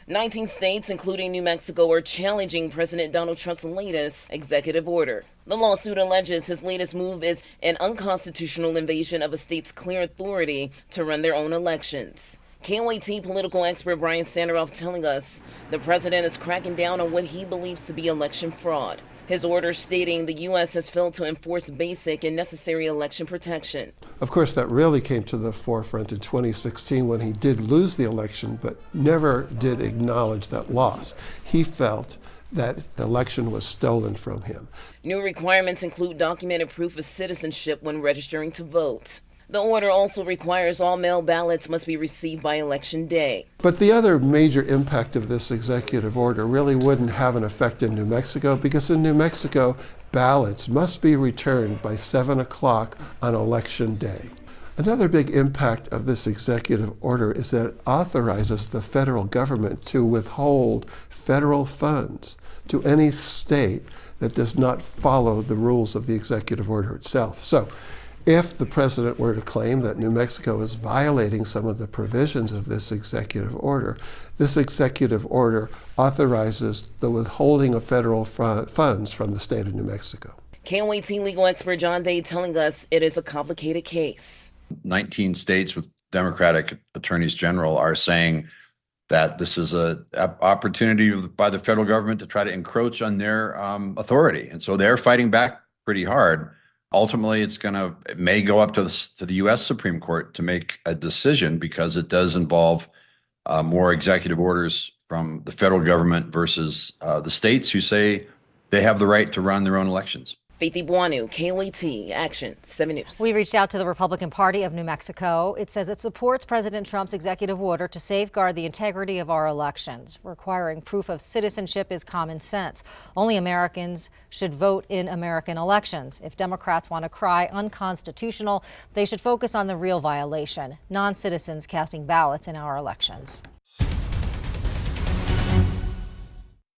19 states, including New Mexico, are challenging President Donald Trump's latest executive order. The lawsuit alleges his latest move is an unconstitutional invasion of a state's clear authority to run their own elections. KOAT political expert Brian Sanderoff telling us the president is cracking down on what he believes to be election fraud. His order stating the U.S. has failed to enforce basic and necessary election protection. Of course, that really came to the forefront in 2016 when he did lose the election, but never did acknowledge that loss. He felt that the election was stolen from him. New requirements include documented proof of citizenship when registering to vote. The order also requires all mail ballots must be received by Election Day. But the other major impact of this executive order really wouldn't have an effect in New Mexico, because in New Mexico, ballots must be returned by 7 o'clock on Election Day. Another big impact of this executive order is that it authorizes the federal government to withhold federal funds to any state that does not follow the rules of the executive order itself. So, if the president were to claim that New Mexico is violating some of the provisions of this executive order authorizes the withholding of federal funds from the state of New Mexico. KOAT legal expert John Day telling us it is a complicated case. 19 states with Democratic attorneys general are saying that this is an opportunity by the federal government to try to encroach on their authority. And so they're fighting back pretty hard. Ultimately, it may go up to the U.S. Supreme Court to make a decision, because it does involve more executive orders from the federal government versus the states who say they have the right to run their own elections. Faith Ibuanu, KOAT, Action 7 News. We reached out to the Republican Party of New Mexico. It says it supports President Trump's executive order to safeguard the integrity of our elections. Requiring proof of citizenship is common sense. Only Americans should vote in American elections. If Democrats want to cry unconstitutional, they should focus on the real violation: non-citizens casting ballots in our elections.